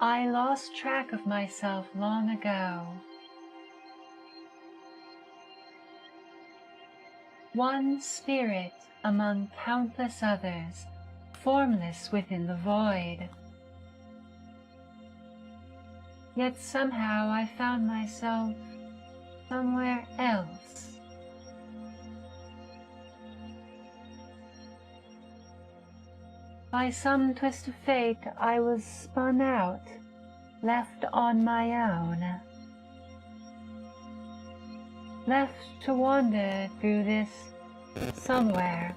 I lost track of myself long ago. One spirit among countless others, formless within the void. Yet somehow I found myself somewhere else. By some twist of fate, I was spun out, left on my own. Left to wander through this somewhere,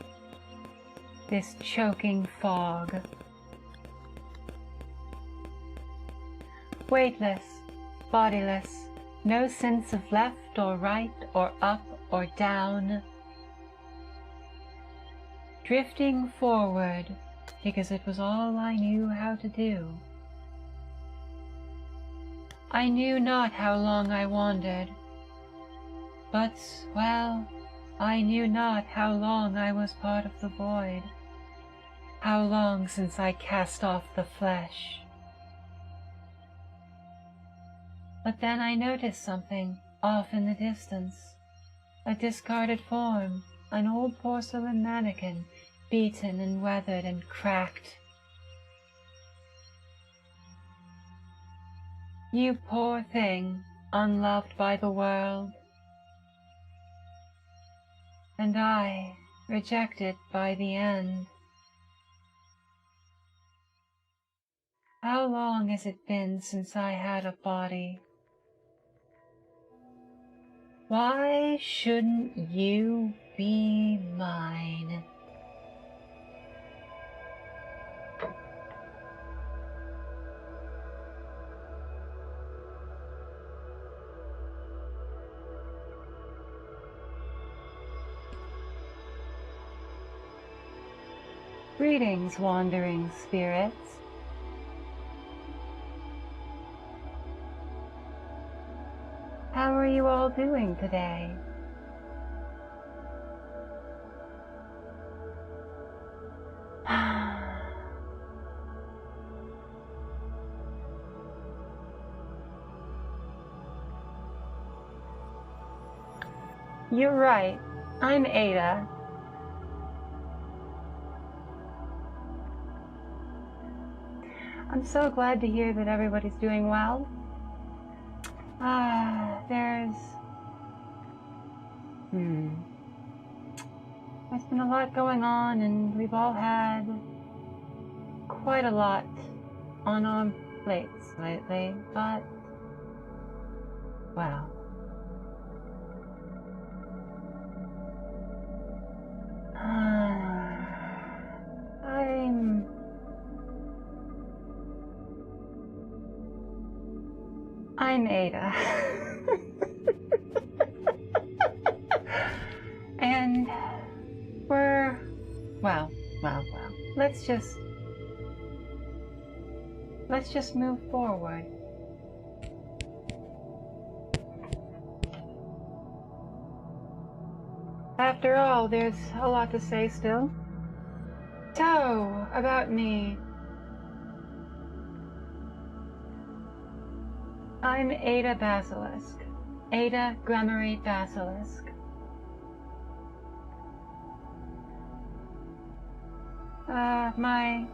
this choking fog. Weightless, bodiless, no sense of left or right or up or down. Drifting forward because it was all I knew how to do. I knew not how long I wandered, but, well, I knew not how long I was part of the void, how long since I cast off the flesh. But then I noticed something off in the distance, a discarded form, an old porcelain mannequin, beaten and weathered and cracked. You poor thing, unloved by the world. And I, rejected by the end. How long has it been since I had a body? Why shouldn't you be mine? Greetings, wandering spirits. How are you all doing today? You're right. I'm Ada. I'm so glad to hear that everybody's doing well. There's been a lot going on, and we've all had quite a lot on our plates lately, but, well. I'm Ada. And we're, well, let's just move forward. After all, there's a lot to say still. So, about me. I'm Ada Basilisk. Ada Glamorate Basilisk. My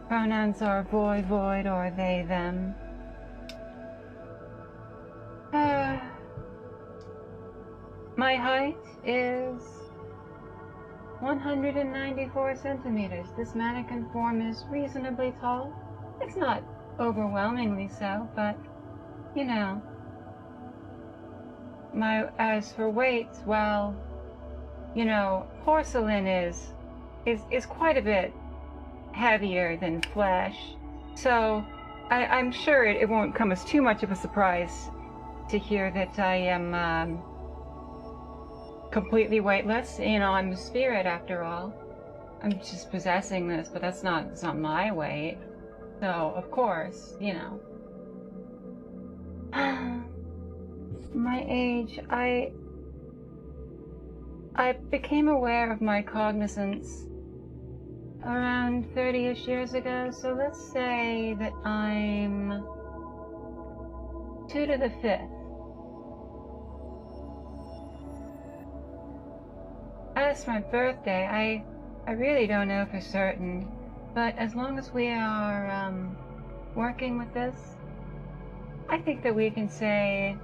pronouns are void, or they, them. My height is 194 centimeters. This mannequin form is reasonably tall. It's not overwhelmingly so, but, you know. As for weight, well, you know, porcelain is quite a bit heavier than flesh. So I'm sure it won't come as too much of a surprise to hear that I am completely weightless. You know, I'm a spirit after all. I'm just possessing this, but that's not my weight. So of course, you know. My age, I became aware of my cognizance around 30-ish years ago, so let's say that I'm 2 to the 5th. As for my birthday, I really don't know for certain, but as long as we are working with this, I think that we can say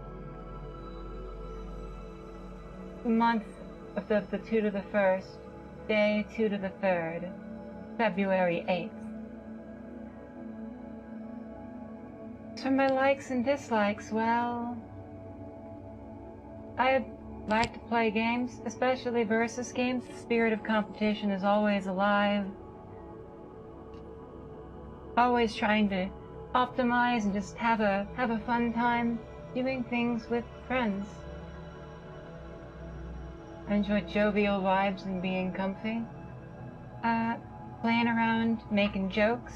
month of the 2 to the 1st, day 2 to the 3rd, February 8th. For my likes and dislikes, well, I like to play games, especially versus games. The spirit of competition is always alive. Always trying to optimize and just have a fun time doing things with friends. I enjoy jovial vibes and being comfy. Playing around, making jokes.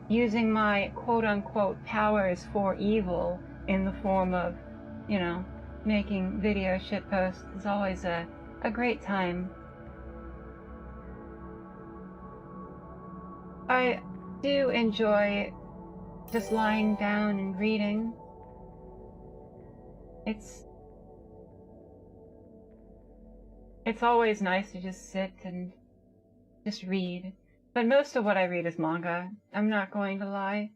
Using my quote-unquote powers for evil in the form of, you know, making video shitposts is always a great time. I do enjoy just lying down and reading. It's always nice to just sit and just read. But most of what I read is manga. I'm not going to lie.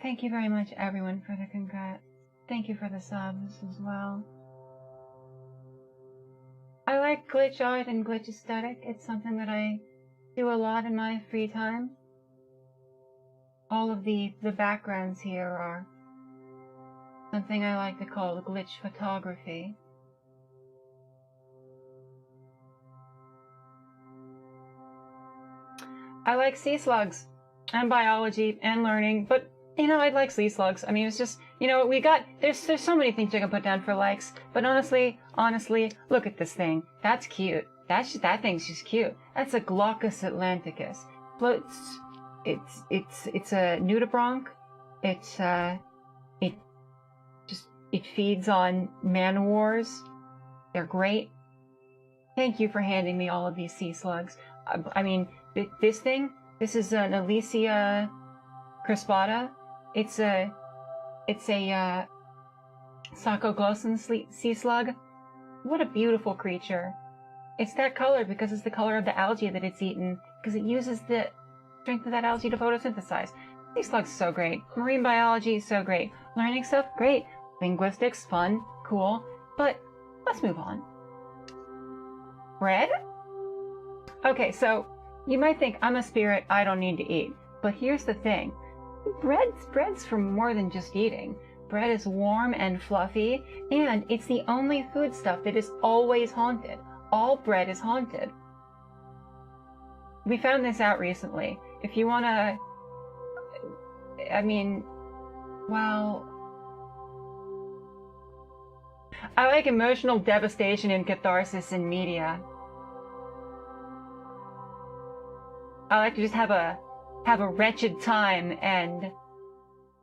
Thank you very much, everyone, for the congrats. Thank you for the subs as well. I like glitch art and glitch aesthetic. It's something that I do a lot in my free time. All of the backgrounds here are something I like to call glitch photography. I like sea slugs and biology and learning, but you know, I like sea slugs. I mean, it's just, you know, there's so many things you can put down for likes, but honestly, look at this thing. That's cute. That thing's just cute. That's a Glaucus atlanticus. It's a nudibranch. It feeds on man-o-wars. They're great. Thank you for handing me all of these sea slugs. I mean, this is an Elysia crispata. It's a Sacoglossum sea slug. What a beautiful creature. It's that color because it's the color of the algae that it's eaten, because it uses the strength of that algae to photosynthesize. Sea slugs so great. Marine biology, so great. Learning stuff, great. Linguistics, fun, cool. But let's move on. Bread? Okay, so you might think I'm a spirit, I don't need to eat. But here's the thing. Bread's for more than just eating. Bread is warm and fluffy, and it's the only foodstuff that is always haunted. All bread is haunted. We found this out recently. If you want to... I mean, well... I like emotional devastation and catharsis in media. I like to just have a wretched time and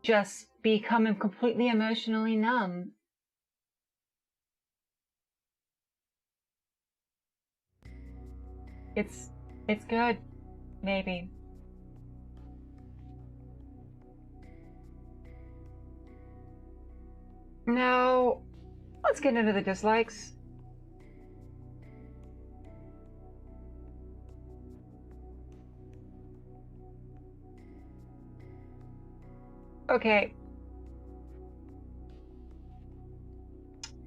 just become completely emotionally numb. It's good, maybe. Now, let's get into the dislikes. Okay.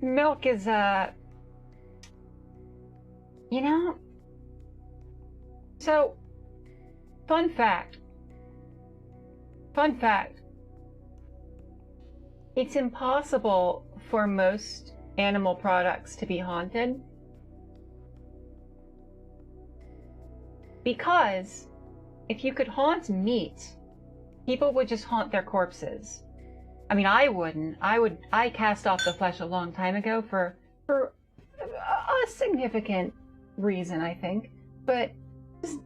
Milk is, you know, so, fun fact, it's impossible for most animal products to be haunted because if you could haunt meat, people would just haunt their corpses. I mean, I wouldn't. I cast off the flesh a long time ago for a significant reason, I think. But just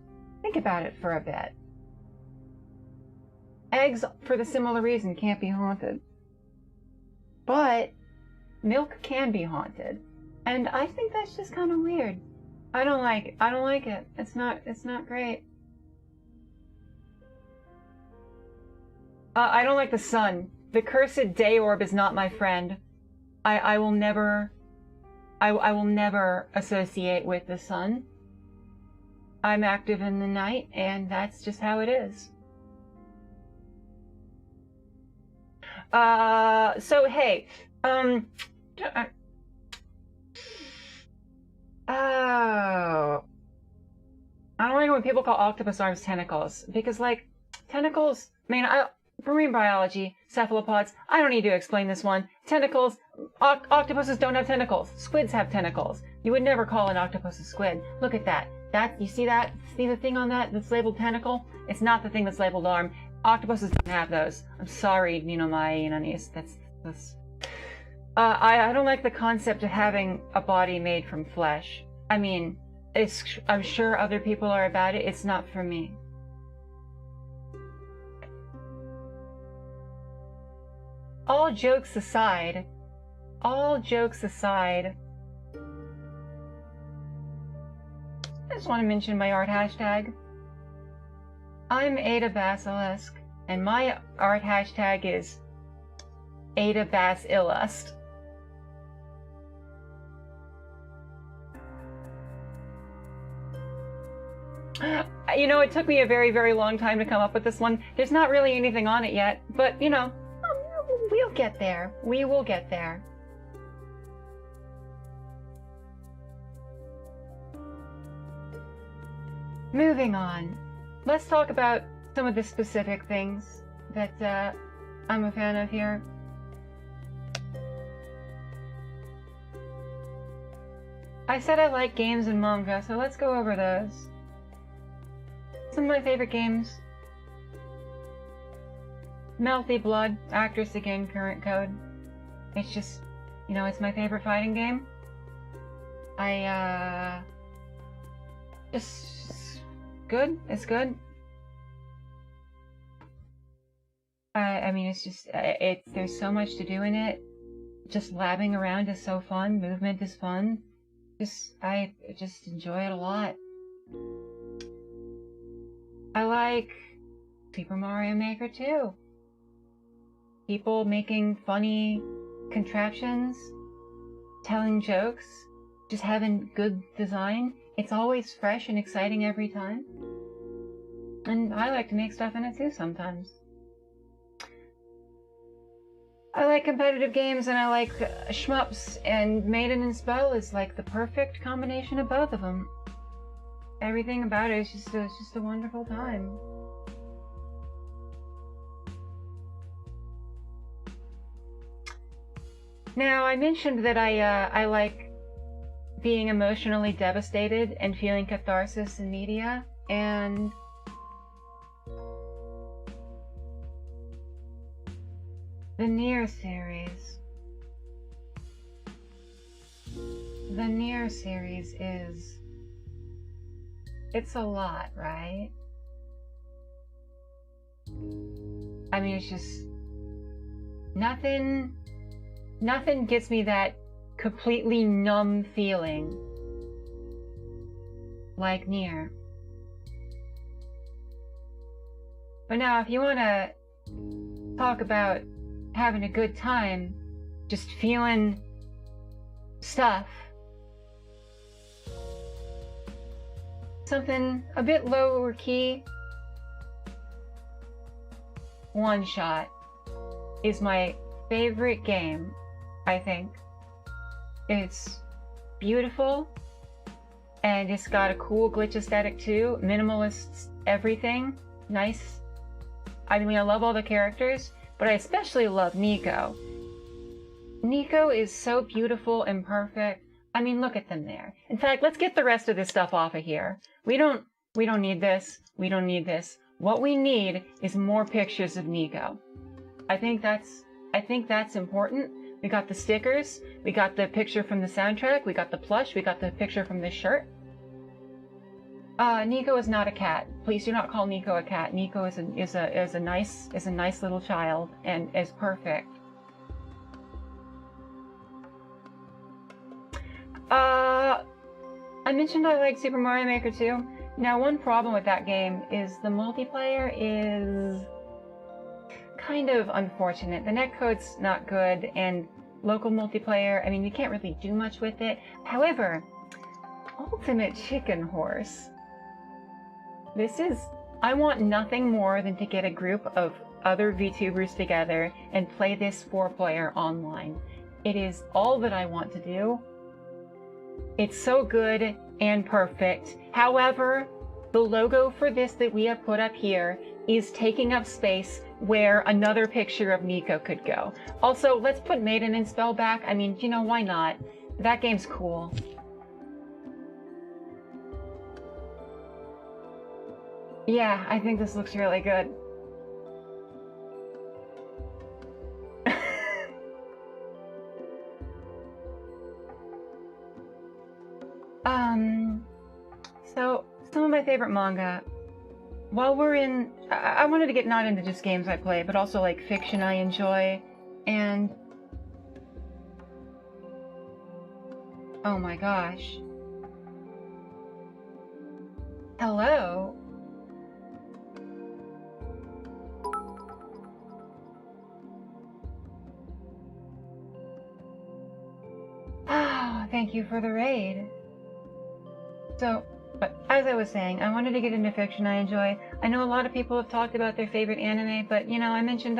think about it for a bit. Eggs, for the similar reason, can't be haunted. But milk can be haunted. And I think that's just kind of weird. I don't like it. It's not great. I don't like the sun. The cursed day orb is not my friend. I will never associate with the sun. I'm active in the night, and that's just how it is. So hey, oh, I don't like when people call octopus arms tentacles, because like tentacles, I mean, marine biology, cephalopods, I don't need to explain this one. Tentacles, octopuses don't have tentacles. Squids have tentacles. You would never call an octopus a squid. Look at that. You see that? See the thing on that that's labeled tentacle? It's not the thing that's labeled arm. Octopuses don't have those. I'm sorry, that's I don't like the concept of having a body made from flesh. I mean, I'm sure other people are about it. It's not for me. All jokes aside, I just want to mention my art hashtag. I'm Ada Basilisk, and my art hashtag is Ada Basilust. You know, it took me a very, very long time to come up with this one. There's not really anything on it yet, but you know, we'll get there. We will get there. Moving on. Let's talk about some of the specific things that I'm a fan of here. I said I like games and manga, so let's go over those. Some of my favorite games. Melty Blood, Actress Again, current code. It's just, you know, it's my favorite fighting game. Just good. It's good. I mean, it's just, there's so much to do in it. Just labbing around is so fun. Movement is fun. I just enjoy it a lot. I like Super Mario Maker 2. People making funny contraptions, telling jokes, just having good design. It's always fresh and exciting every time. And I like to make stuff in it too sometimes. I like competitive games and I like shmups, and Maiden and Spell is like the perfect combination of both of them. Everything about it is just a wonderful time. Now, I mentioned that I like being emotionally devastated and feeling catharsis in media, and the Nier series. The Nier series is... it's a lot, right? I mean, it's just... Nothing gets me that completely numb feeling like Nier. But now, if you want to talk about having a good time, just feeling stuff, something a bit lower key, One Shot is my favorite game, I think. It's beautiful, and it's got a cool glitch aesthetic too. Minimalist everything. Nice. I mean, I love all the characters, but I especially love Nico. Nico is so beautiful and perfect. I mean, look at them there. In fact, let's get the rest of this stuff off of here. We don't need this. We don't need this. What we need is more pictures of Nico. I think that's important. We got the stickers. We got the picture from the soundtrack. We got the plush. We got the picture from the shirt. Nico is not a cat. Please do not call Nico a cat. Nico is a nice little child and is perfect. I mentioned I like Super Mario Maker 2. Now, one problem with that game is the multiplayer is kind of unfortunate. The netcode's not good, and local multiplayer, I mean, you can't really do much with it. However, Ultimate Chicken Horse. I want nothing more than to get a group of other VTubers together and play this 4-player online. It is all that I want to do. It's so good and perfect. However, the logo for this that we have put up here is taking up space where another picture of Nico could go. Also, let's put Maiden and Spell back. I mean, you know, why not? That game's cool. Yeah, I think this looks really good. So, some of my favorite manga. While we're in... I wanted to get not into just games I play, but also, like, fiction I enjoy, and... Oh my gosh. Hello? Ah, thank you for the raid. So, but as I was saying, I wanted to get into fiction I enjoy. I know a lot of people have talked about their favorite anime, but, you know, I mentioned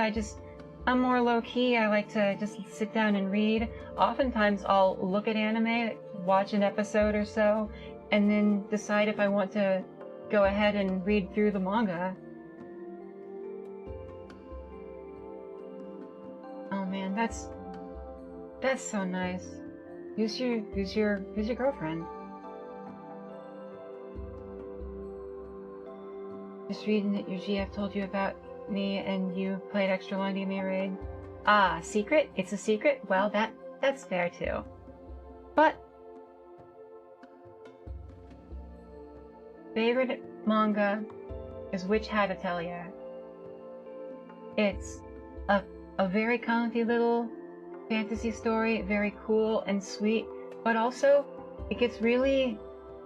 I'm more low-key. I like to just sit down and read. Oftentimes, I'll look at anime, watch an episode or so, and then decide if I want to go ahead and read through the manga. Oh man, that's so nice. Who's your girlfriend? Just reading that your GF told you about me and you played extra long to give me a raid. Ah, secret? It's a secret? Well, that's fair too. But favorite manga is Witch Hat Atelier. It's a very comfy little fantasy story, very cool and sweet, but also it gets really,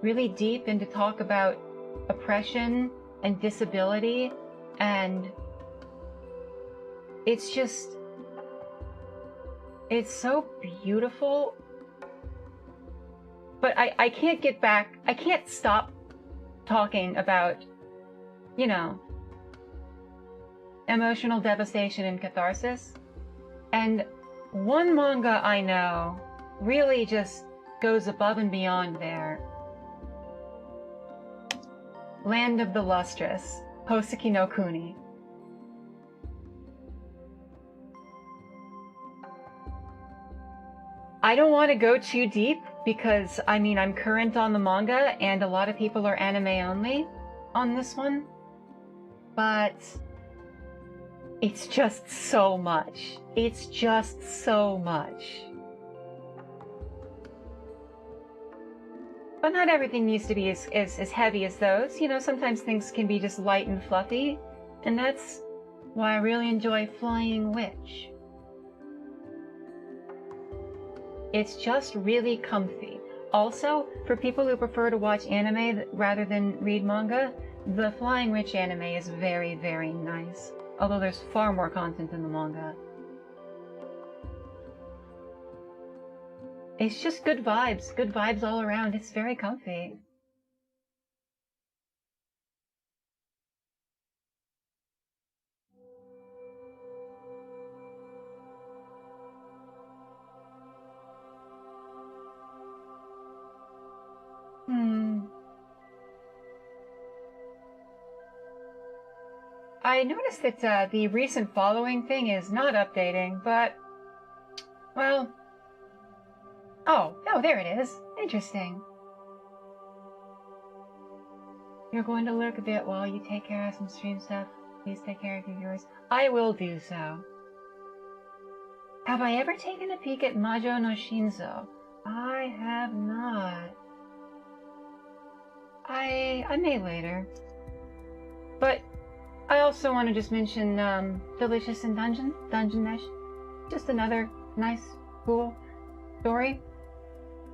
really deep into talk about oppression and disability, and it's so beautiful. But I can't stop talking about, you know, emotional devastation and catharsis. And one manga I know really just goes above and beyond there. Land of the Lustrous, Hoseki no Kuni. I don't want to go too deep because, I mean, I'm current on the manga and a lot of people are anime only on this one. But it's just so much. It's just so much. But not everything needs to be as heavy as those. You know, sometimes things can be just light and fluffy. And that's why I really enjoy Flying Witch. It's just really comfy. Also, for people who prefer to watch anime rather than read manga, the Flying Witch anime is very, very nice. Although there's far more content in the manga. It's just good vibes all around. It's very comfy. I noticed that the recent following thing is not updating, but, well, oh, there it is. Interesting. You're going to lurk a bit while you take care of some stream stuff. Please take care of your viewers. I will do so. Have I ever taken a peek at Majo no Shinzo? I have not. I may later. But I also want to just mention Delicious in Dungeon Mesh. Just another nice, cool story.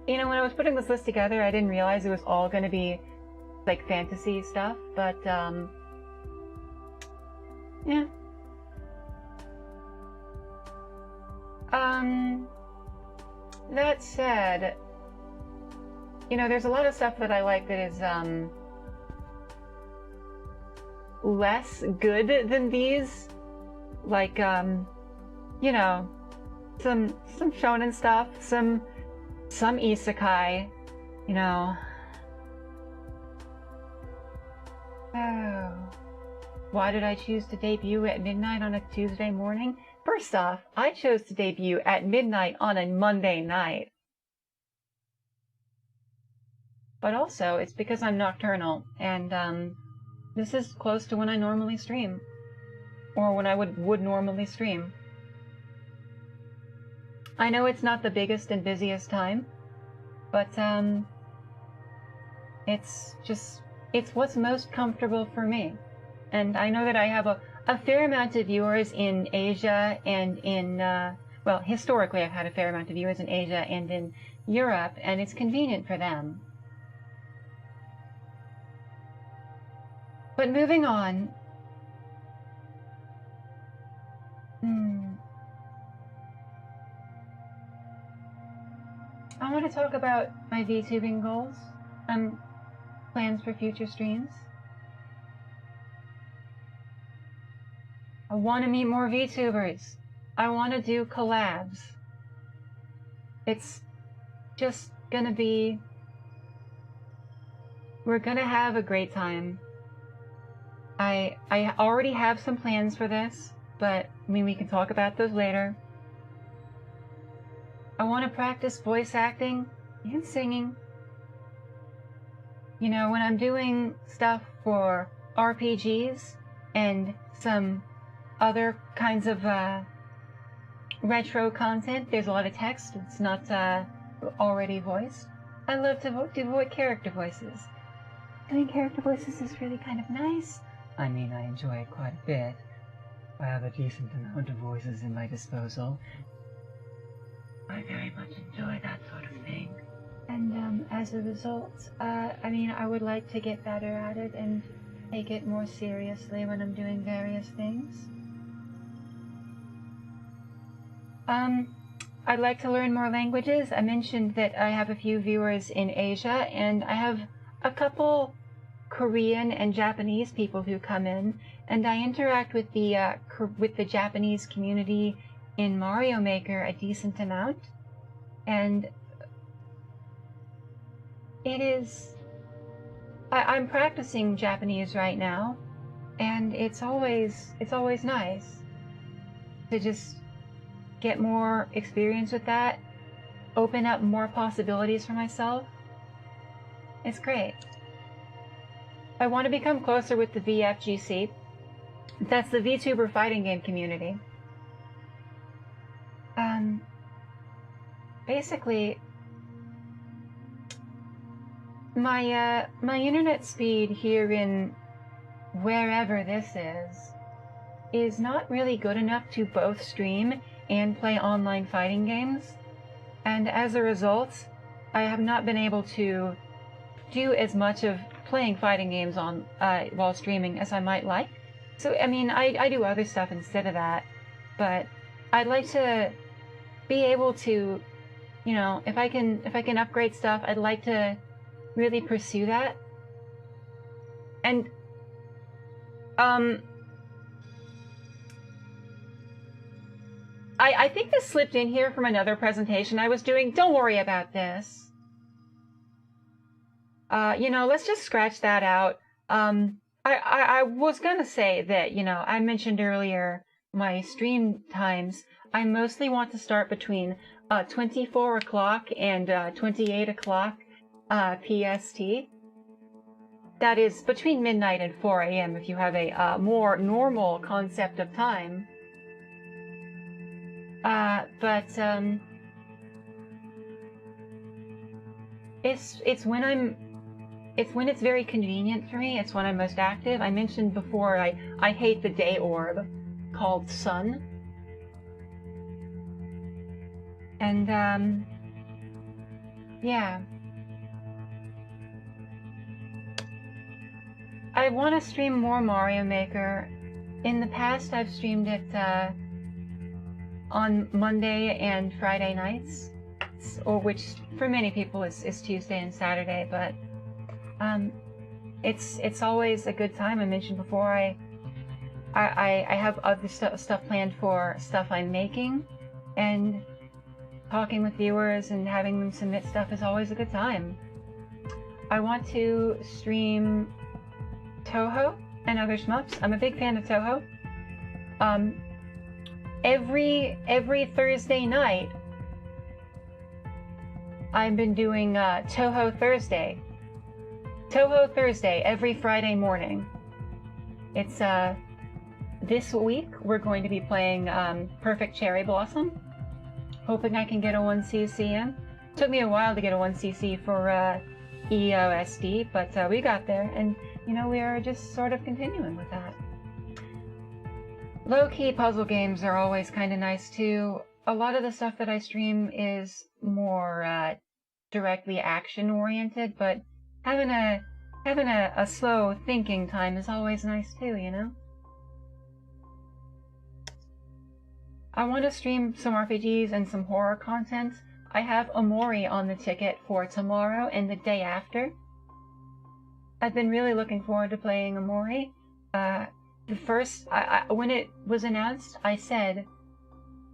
You know, when I was putting this list together, I didn't realize it was all going to be like fantasy stuff, but yeah. That said, you know, there's a lot of stuff that I like that is less good than these, like you know, some shonen stuff, some isekai, you know. Oh, why did I choose to debut at midnight on a Tuesday morning? First off, I chose to debut at midnight on a Monday night. But also, it's because I'm nocturnal, and this is close to when I normally stream. Or when I would normally stream. I know it's not the biggest and busiest time, but it's what's most comfortable for me. And I know that I have a fair amount of viewers in Asia and in, well, historically I've had a fair amount of viewers in Asia and in Europe, and it's convenient for them. But moving on, I want to talk about my VTubing goals, plans for future streams. I want to meet more VTubers. I want to do collabs. It's just gonna be, we're gonna have a great time. I already have some plans for this, but I mean, we can talk about those later. I want to practice voice acting and singing. You know, when I'm doing stuff for RPGs and some other kinds of retro content, there's a lot of text. It's not already voiced. I love to do character voices. Doing character voices is really kind of nice. I mean, I enjoy it quite a bit. I have a decent amount of voices in my disposal. I very much enjoy that sort of thing. And as a result, I mean, I would like to get better at it and take it more seriously when I'm doing various things. I'd like to learn more languages. I mentioned that I have a few viewers in Asia, and I have a couple Korean and Japanese people who come in, and I interact with the Japanese community in Mario Maker a decent amount, and it is, I'm practicing Japanese right now, and it's always nice to just get more experience with that, open up more possibilities for myself. It's great. I want to become closer with the VFGC. That's the VTuber fighting game community. Basically, my internet speed here in wherever this is not really good enough to both stream and play online fighting games, and as a result, I have not been able to do as much of playing fighting games on while streaming as I might like. So I mean, I do other stuff instead of that, but I'd like to be able to, you know, if I can upgrade stuff, I'd like to really pursue that. And I think this slipped in here from another presentation I was doing. Don't worry about this. You know, let's just scratch that out. I was gonna say that, you know, I mentioned earlier my stream times. I mostly want to start between 24 o'clock and 28 o'clock PST. That is between midnight and 4 a.m. if you have a more normal concept of time. It's when it's very convenient for me. It's when I'm most active. I mentioned before I hate the day orb called sun. And Yeah. I want to stream more Mario Maker. In the past, I've streamed it on Monday and Friday nights, or which for many people is Tuesday and Saturday, but it's always a good time. I mentioned before, I have other stuff planned for stuff I'm making, and talking with viewers and having them submit stuff is always a good time. I want to stream Toho and other shmups. I'm a big fan of Toho. Every Thursday night, I've been doing Toho Thursday. Toho Thursday every Friday morning. It's this week we're going to be playing Perfect Cherry Blossom. Hoping I can get a 1cc in. Took me a while to get a 1cc for EOSD, but we got there, and you know, we are just sort of continuing with that. Low-key puzzle games are always kind of nice too. A lot of the stuff that I stream is more directly action-oriented, but having a slow thinking time is always nice too, you know? I want to stream some RPGs and some horror content. I have Omori on the ticket for tomorrow and the day after. I've been really looking forward to playing Omori. The first, when it was announced, I said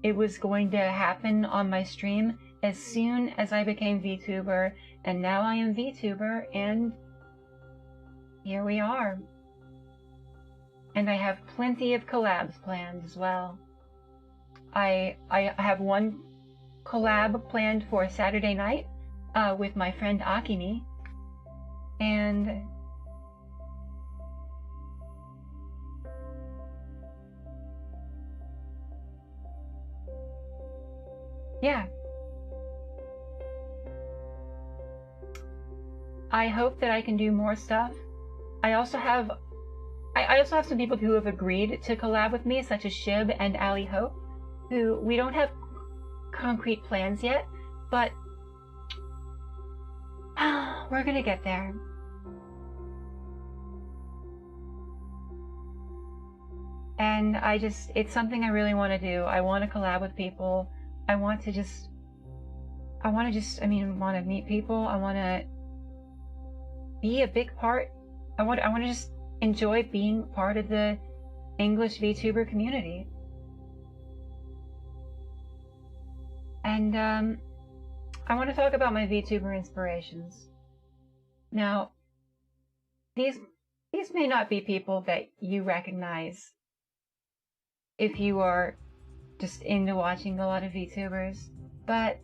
it was going to happen on my stream as soon as I became VTuber, and now I am VTuber, and here we are. And I have plenty of collabs planned as well. I have one collab planned for Saturday night with my friend Akimi, and yeah. I hope that I can do more stuff. I also have some people who have agreed to collab with me, such as Shib and Ali Hope, who we don't have concrete plans yet, but we're gonna get there. And it's something I really want to do. I want to collab with people. I want to meet people. I want to be a big part. I want to just enjoy being part of the English VTuber community. And I want to talk about my VTuber inspirations. Now, these may not be people that you recognize if you are just into watching a lot of VTubers, but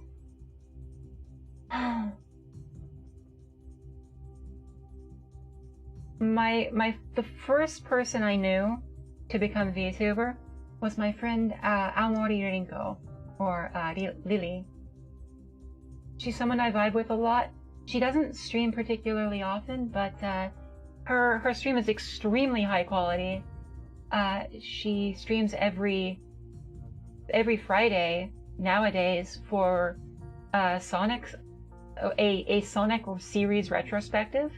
the first person I knew to become a VTuber was my friend Aomori Rinko, or Lily. She's someone I vibe with a lot. She doesn't stream particularly often, but her stream is extremely high quality. She streams every Friday nowadays for Sonic series retrospective.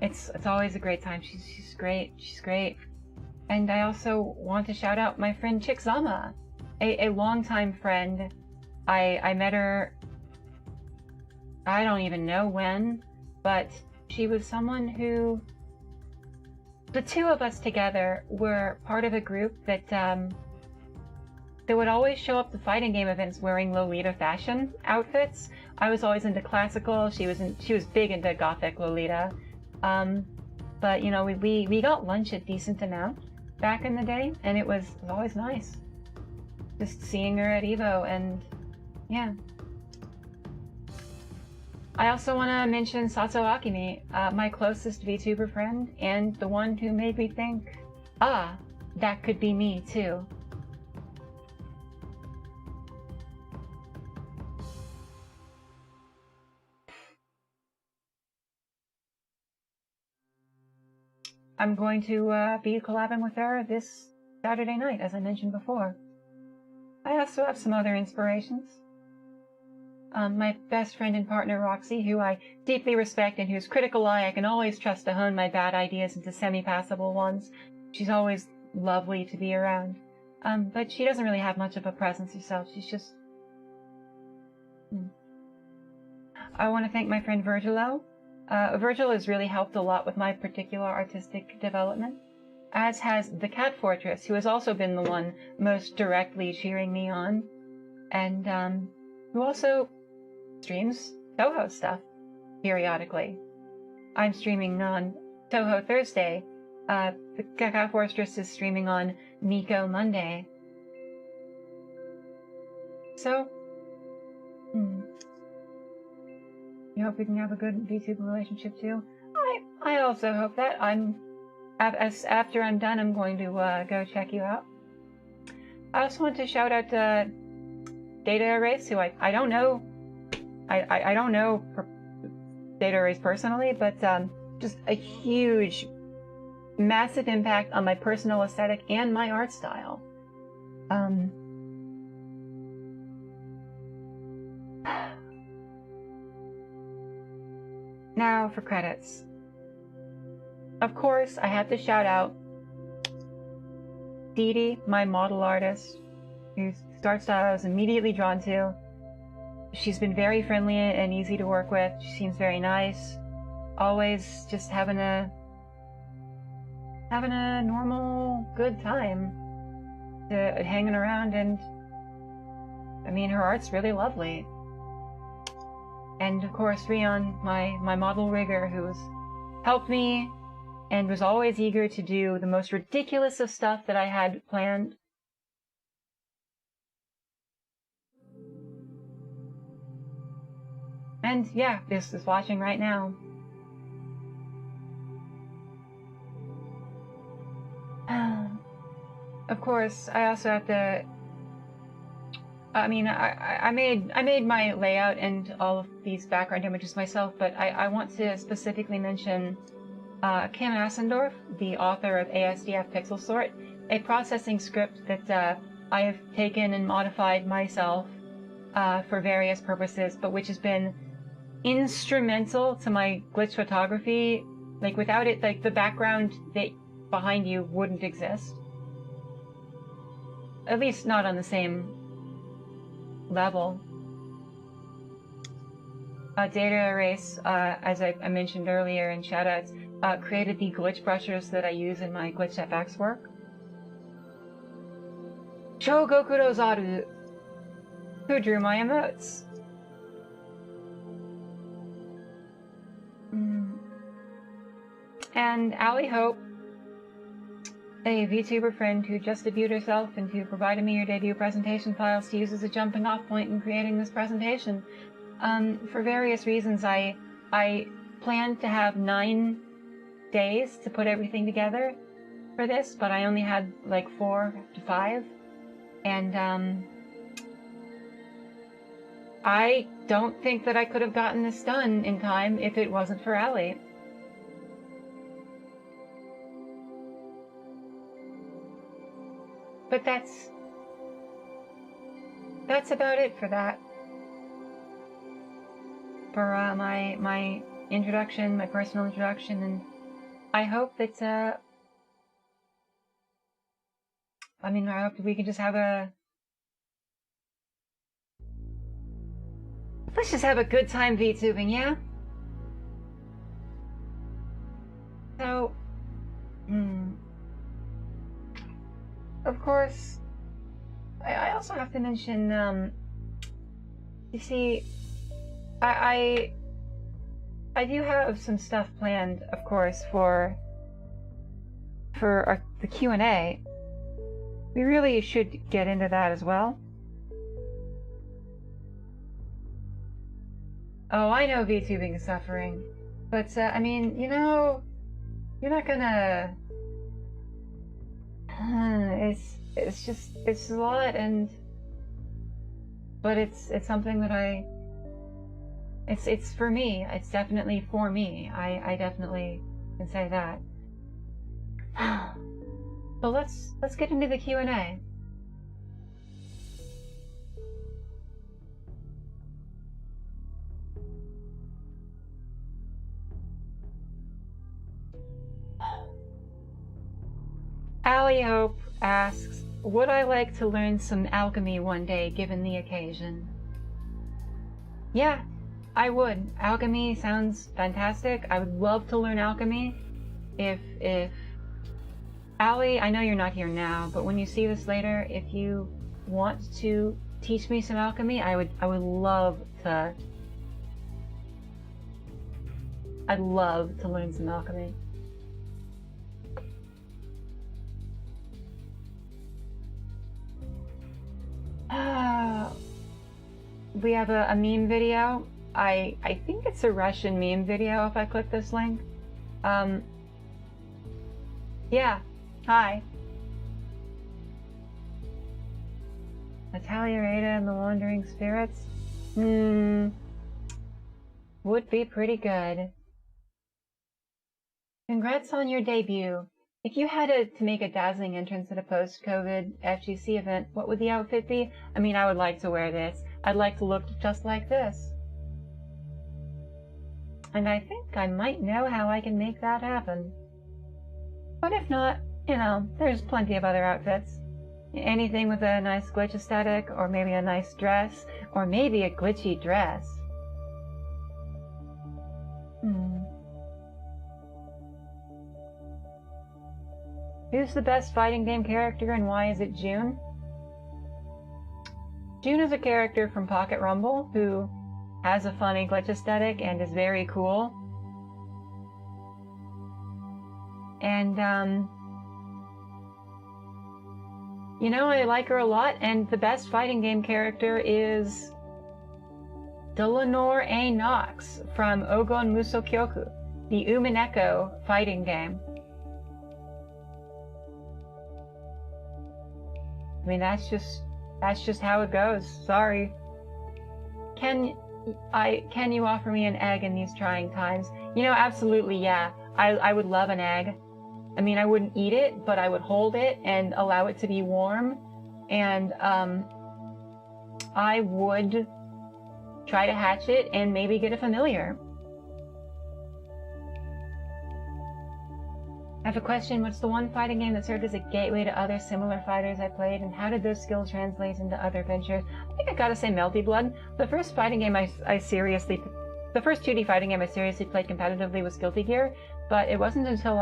It's always a great time. She's great. She's great. And I also want to shout out my friend Chickzama, a longtime friend. I met her, I don't even know when, but she was someone who, the two of us together were part of a group that would always show up to fighting game events wearing Lolita fashion outfits. I was always into classical. She was big into gothic Lolita. But you know, we got lunch a decent amount back in the day, and it was always nice just seeing her at Evo. And yeah, I also want to mention Sato Akimi, my closest VTuber friend, and the one who made me think, that could be me too. I'm going to be collabing with her this Saturday night, as I mentioned before. I also have some other inspirations. my best friend and partner, Roxy, who I deeply respect and whose critical eye I can always trust to hone my bad ideas into semi-passable ones. She's always lovely to be around. But she doesn't really have much of a presence herself. She's just... I want to thank my friend Virgilo. Virgil has really helped a lot with my particular artistic development, as has the Cat Fortress, who has also been the one most directly cheering me on, and who also streams Toho stuff periodically. I'm streaming on Toho Thursday. The Cat Fortress is streaming on Nico Monday. So, you hope we can have a good VTuber relationship too. I also hope that. After I'm done, I'm going to go check you out. I also want to shout out Data Erase, who I don't know. I don't know Data Erase personally, but just a huge, massive impact on my personal aesthetic and my art style. Now for credits. Of course, I have to shout out Dee Dee, my model artist, whose art style I was immediately drawn to. She's been very friendly and easy to work with. She seems very nice. Always just having a normal, good time, hanging around, and I mean, her art's really lovely. And of course, Rion, my model rigger, who's helped me and was always eager to do the most ridiculous of stuff that I had planned. And yeah, this is watching right now. Of course, I also have to... I mean, I made my layout and all of these background images myself, but I want to specifically mention Kim Assendorf, the author of ASDF Pixel Sort, a processing script that I have taken and modified myself for various purposes, but which has been instrumental to my glitch photography. Like, without it, like, the background that behind you wouldn't exist. At least not on the same level. Data Erase, as I mentioned earlier in shoutouts, created the glitch brushes that I use in my Glitch FX work. Shogoku Zaru, who drew my emotes. And Allie Hope, a VTuber friend who just debuted herself and who provided me your debut presentation files to use as a jumping off point in creating this presentation. For various reasons, I planned to have 9 days to put everything together for this, but I only had like 4 to 5. And I don't think that I could have gotten this done in time if it wasn't for Allie. But that's about it for that. For my introduction, my personal introduction, and I hope that I hope that we can just have let's just have a good time VTubing, yeah? So, of course, I also have to mention, you see, I do have some stuff planned, of course, for the Q&A. We really should get into that as well. Oh, I know VTubing is suffering, but I mean, you know, you're not gonna. It's a lot, but it's something that it's for me. It's definitely for me. I definitely can say that. But let's get into the Q&A. Allie Hope asks, would I like to learn some alchemy one day, given the occasion? Yeah, I would. Alchemy sounds fantastic. I would love to learn alchemy. If Allie, I know you're not here now, but when you see this later, if you want to teach me some alchemy, I would love to. I'd love to learn some alchemy. We have a meme video. I think it's a Russian meme video if I click this link. Yeah, hi. Natalia Rada and the Wandering Spirits? Would be pretty good. Congrats on your debut. If you had to make a dazzling entrance at a post-COVID FGC event, what would the outfit be? I mean, I would like to wear this. I'd like to look just like this. And I think I might know how I can make that happen. But if not, you know, there's plenty of other outfits. Anything with a nice glitch aesthetic, or maybe a nice dress, or maybe a glitchy dress. Who's the best fighting game character and why is it June? June is a character from Pocket Rumble who has a funny glitch aesthetic and is very cool. And, you know, I like her a lot, and the best fighting game character is Delanor A. Knox from Ogon Musokyoku, the Umineko fighting game. I mean, that's just how it goes. Sorry. Can you offer me an egg in these trying times? You know, absolutely, yeah. I would love an egg. I mean, I wouldn't eat it, but I would hold it and allow it to be warm. And I would try to hatch it and maybe get a familiar. I have a question. What's the one fighting game that served as a gateway to other similar fighters I played, and how did those skills translate into other ventures? I think I gotta say Melty Blood. The first fighting game the first 2D fighting game I seriously played competitively was Guilty Gear, but it wasn't until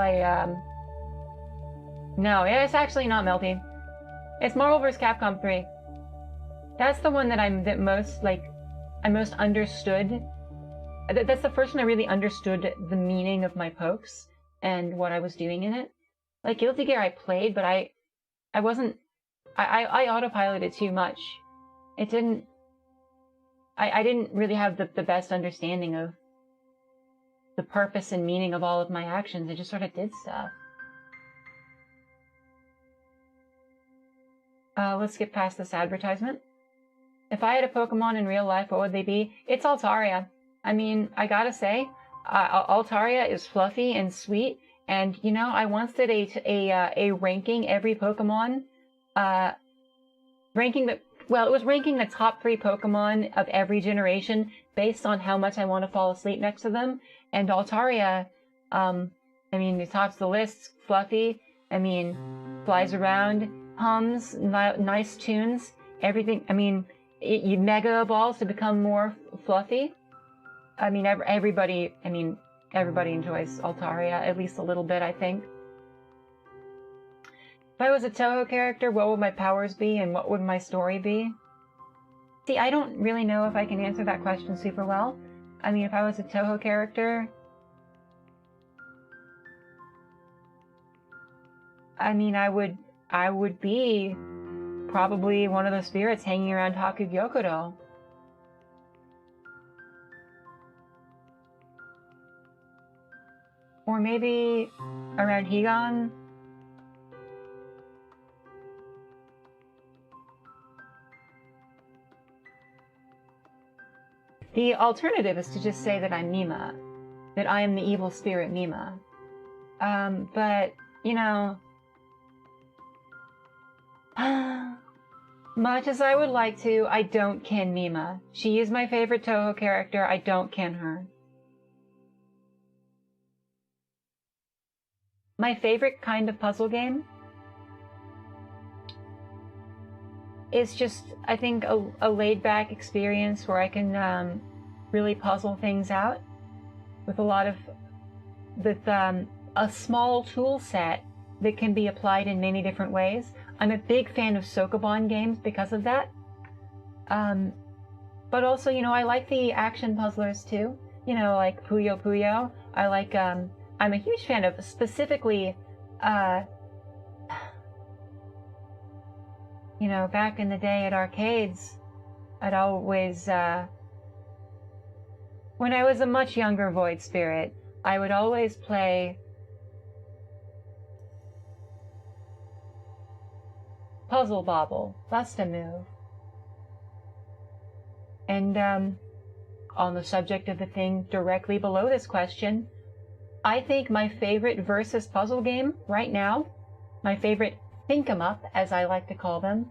no, it's actually not Melty. It's Marvel vs. Capcom 3. That's the one that I most understood. That's the first one I really understood the meaning of my pokes and what I was doing in it. Like Guilty Gear I played, but I autopiloted too much. I didn't really have the best understanding of the purpose and meaning of all of my actions. I just sort of did stuff. Let's get past this advertisement. If I had a Pokemon in real life, what would they be? It's Altaria. I mean, I gotta say, Altaria is fluffy and sweet, and you know, I once did a ranking every Pokemon, it was ranking the top 3 Pokemon of every generation based on how much I want to fall asleep next to them, and Altaria, I mean, it tops the list. Fluffy, I mean, flies around, hums, nice tunes, everything. I mean, you mega evolves to become more fluffy. I mean, everybody enjoys Altaria, at least a little bit, I think. If I was a Toho character, what would my powers be, and what would my story be? See, I don't really know if I can answer that question super well. I mean, if I was a Toho character, I mean, I would be probably one of the spirits hanging around Hakugyokuro. Or maybe around Higan. The alternative is to just say that I'm Mima. That I am the evil spirit Mima. But, you know, much as I would like to, I don't kin Mima. She is my favorite Toho character. I don't kin her. My favorite kind of puzzle game it's just, I think, a laid-back experience where I can really puzzle things out with a small tool set that can be applied in many different ways. I'm a big fan of Sokoban games because of that. But also, you know, I like the action puzzlers too. You know, like Puyo Puyo. I like, I'm a huge fan of specifically, you know, back in the day at arcades, I'd always, when I was a much younger Void Spirit, I would always play Puzzle Bobble, Bust a Move. And on the subject of the thing directly below this question, I think my favorite versus puzzle game right now, my favorite think-em-up, as I like to call them,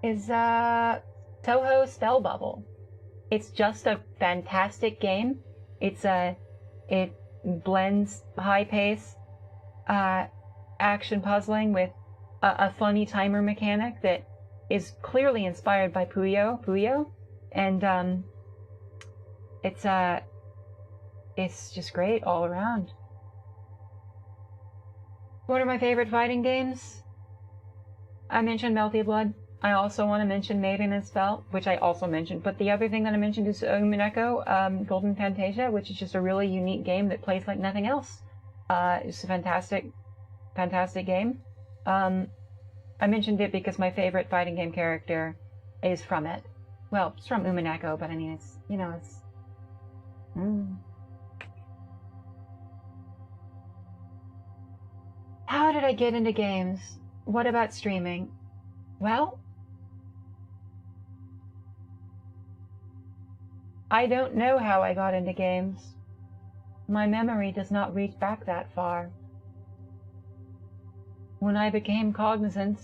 is Touhou Spell Bubble. It's just a fantastic game. It blends high pace action puzzling with a funny timer mechanic that is clearly inspired by Puyo, and it's just great all around. What are my favorite fighting games? I mentioned Melty Blood. I also want to mention Maiden and Spell, which I also mentioned. But the other thing that I mentioned is Umineko, Golden Fantasia, which is just a really unique game that plays like nothing else. It's a fantastic, fantastic game. I mentioned it because my favorite fighting game character is from it. Well, it's from Umineko, but I mean, it's, you know, it's... How did I get into games? What about streaming? Well, I don't know how I got into games. My memory does not reach back that far. When I became cognizant,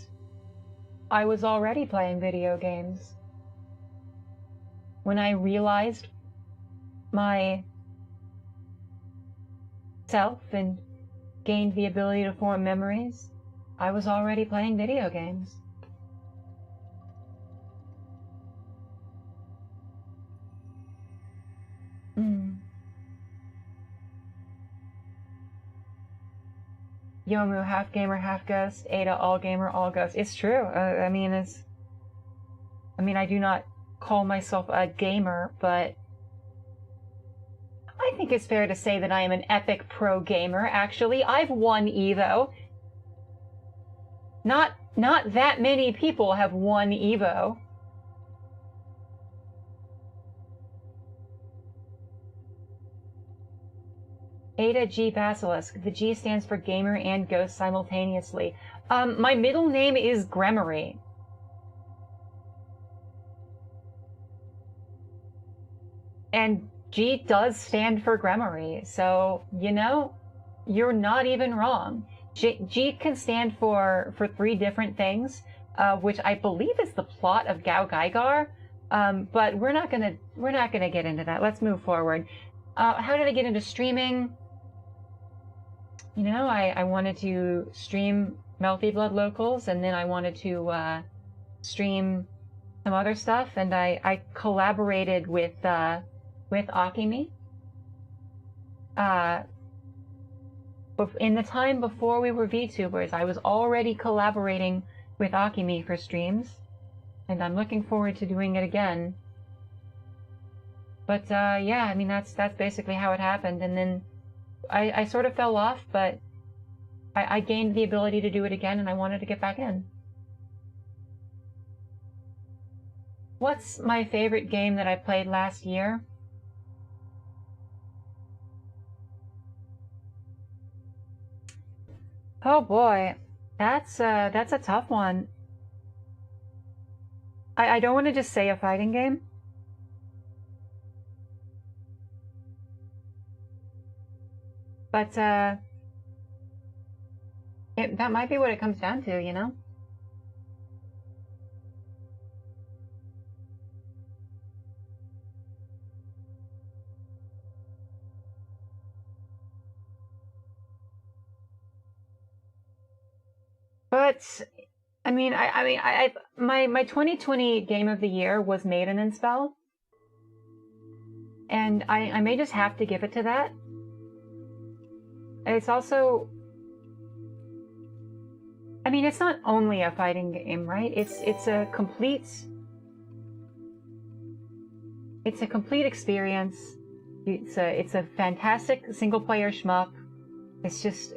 I was already playing video games. When I realized my self and gained the ability to form memories, I was already playing video games. Yomu, half gamer, half ghost. Ada, all gamer, all ghost. It's true. I mean, I do not call myself a gamer, but I think it's fair to say that I am an epic pro gamer, actually. I've won EVO. Not that many people have won EVO. Ada G Basilisk. The G stands for gamer and ghost simultaneously. My middle name is Gremory. And G does stand for Gremory, so, you know, you're not even wrong. G can stand for 3 different things, which I believe is the plot of Gao Gaigar, but we're not gonna get into that. Let's move forward. How did I get into streaming? You know, I wanted to stream Melty Blood Locals, and then I wanted to stream some other stuff, and I collaborated with Akimi. In the time before we were VTubers, I was already collaborating with Akimi for streams, and I'm looking forward to doing it again. But yeah, I mean, that's basically how it happened, and then I sort of fell off, but I gained the ability to do it again, and I wanted to get back in. What's my favorite game that I played last year? Oh boy, that's a tough one. I don't want to just say a fighting game. But that might be what it comes down to, you know? But I mean, my 2020 game of the year was Maiden and Spell, and I may just have to give it to that. It's also, I mean, it's not only a fighting game, right? It's a complete experience. It's a fantastic single player shmup. It's just,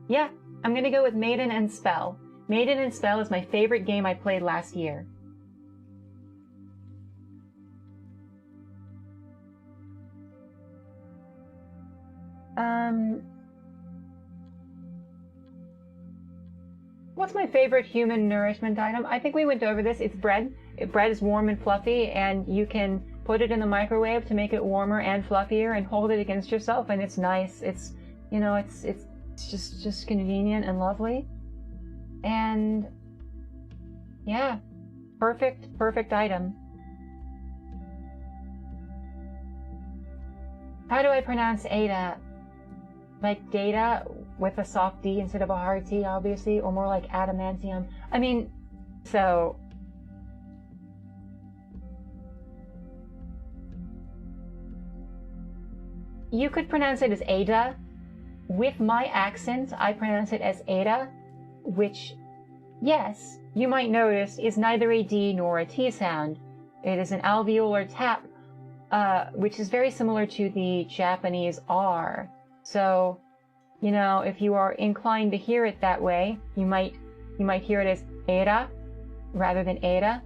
yeah, I'm gonna go with Maiden and Spell. Maiden and Spell is my favorite game I played last year. What's my favorite human nourishment item? I think we went over this. It's bread. Bread is warm and fluffy, and you can put it in the microwave to make it warmer and fluffier and hold it against yourself, and it's nice. It's, you know, it's just convenient and lovely. And yeah, perfect item. How do I pronounce Ada? Like data with a soft D instead of a hard T, obviously, or more like adamantium. I mean, so you could pronounce it as Ada. With my accent, I pronounce it as Ada, which, yes, you might notice is neither a D nor a T sound. It is an alveolar tap, which is very similar to the Japanese R. So, you know, if you are inclined to hear it that way, you might hear it as Era rather than Ada,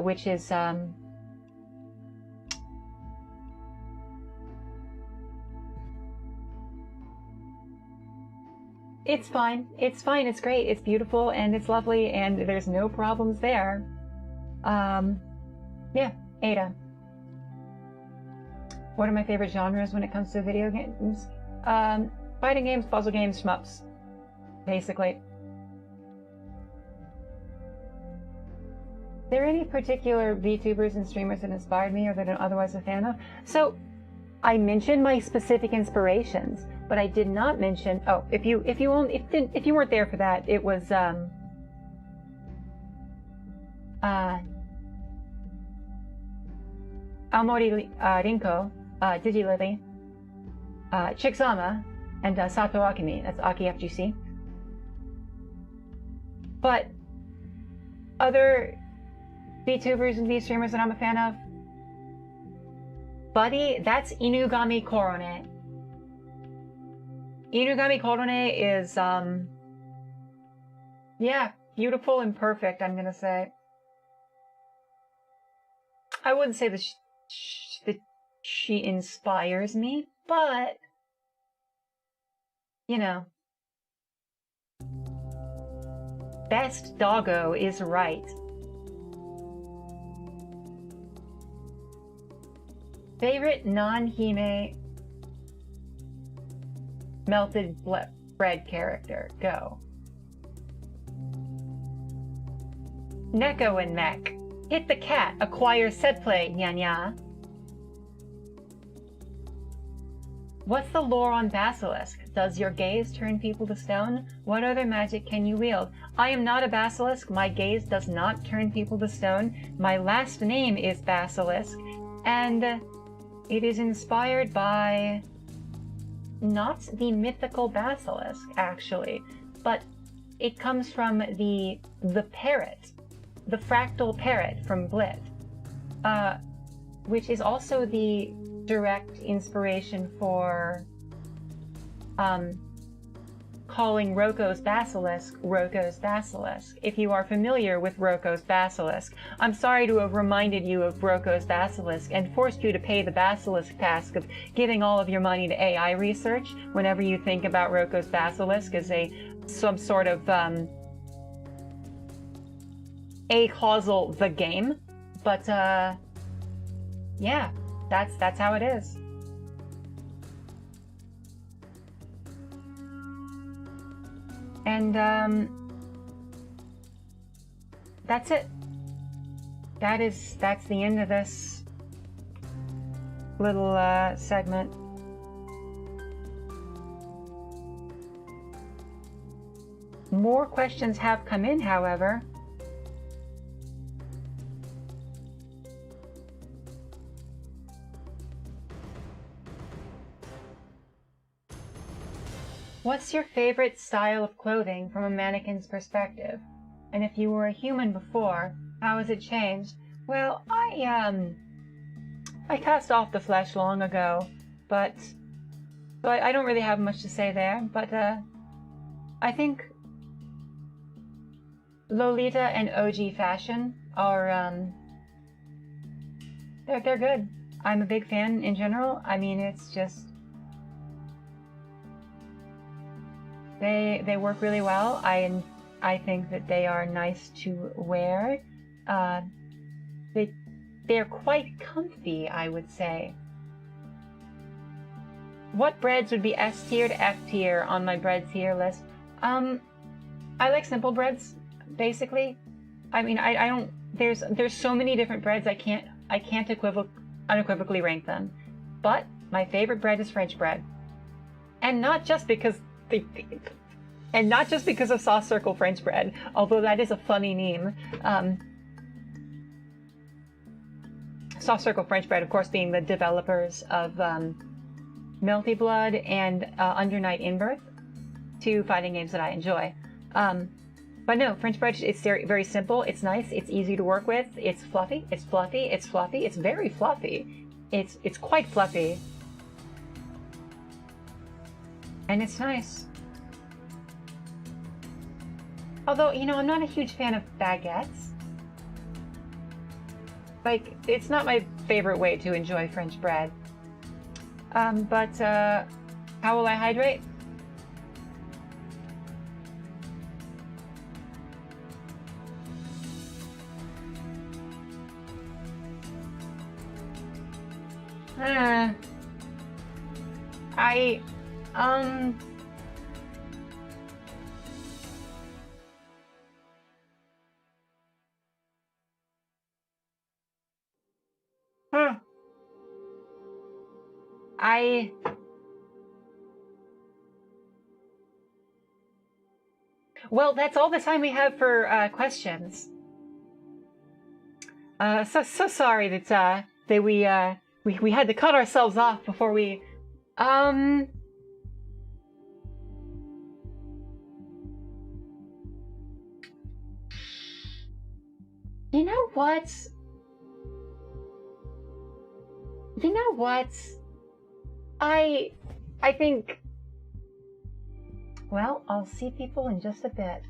which is it's fine. It's fine. It's great. It's beautiful and it's lovely and there's no problems there. Yeah, Ada. What are my favorite genres when it comes to video games? Fighting games, puzzle games, shmups, basically. Are there any particular VTubers and streamers that inspired me or that I'm otherwise a fan of? So, I mentioned my specific inspirations, but I did not mention. Oh, if you weren't there for that, it was Aomori Rinko, Digilily, Chixama, and Sato Akemi. That's Aki FGC. But other VTubers and V-streamers that I'm a fan of, buddy, that's Inugami Korone. Inugami Korone is, yeah, beautiful and perfect, I'm gonna say. I wouldn't say that she inspires me, but, you know, best doggo is right. Favorite non-Hime melted bread character, go. Neko and Mech. Hit the cat, acquire set play, nya nya. What's the lore on Basilisk? Does your gaze turn people to stone? What other magic can you wield? I am not a basilisk. My gaze does not turn people to stone. My last name is Basilisk, and it is inspired by not the mythical basilisk, actually, but it comes from the parrot, the fractal parrot from Blit, which is also the direct inspiration for calling Roko's Basilisk Roko's Basilisk. If you are familiar with Roko's Basilisk, I'm sorry to have reminded you of Roko's Basilisk and forced you to pay the Basilisk task of giving all of your money to AI research whenever you think about Roko's Basilisk as some sort of a-causal the game. But yeah, that's how it is. And that's it. That's the end of this little segment. More questions have come in, however. What's your favorite style of clothing from a mannequin's perspective? And if you were a human before, how has it changed? Well, I cast off the flesh long ago, but I don't really have much to say there. But I think Lolita and OG fashion are they're good. I'm a big fan in general. I mean, it's just they work really well. I think that they are nice to wear. They're quite comfy, I would say. What breads would be S tier to F tier on my bread tier list? I like simple breads, basically. I mean, I don't. There's so many different breads. I can't unequivocally rank them. But my favorite bread is French bread, and not just because of sauce circle French bread, although that is a funny name. Sauce circle French bread, of course, being the developers of Melty Blood and Under Night In-Birth, two fighting games that I enjoy. But no, French bread is very, very simple. It's nice. It's easy to work with. It's fluffy. It's fluffy. It's fluffy. It's very fluffy. It's quite fluffy. And it's nice. Although, you know, I'm not a huge fan of baguettes. Like, it's not my favorite way to enjoy French bread. But how will I hydrate? Well, that's all the time we have for questions. So sorry that we had to cut ourselves off before we You know what? You know what? I think, well, I'll see people in just a bit.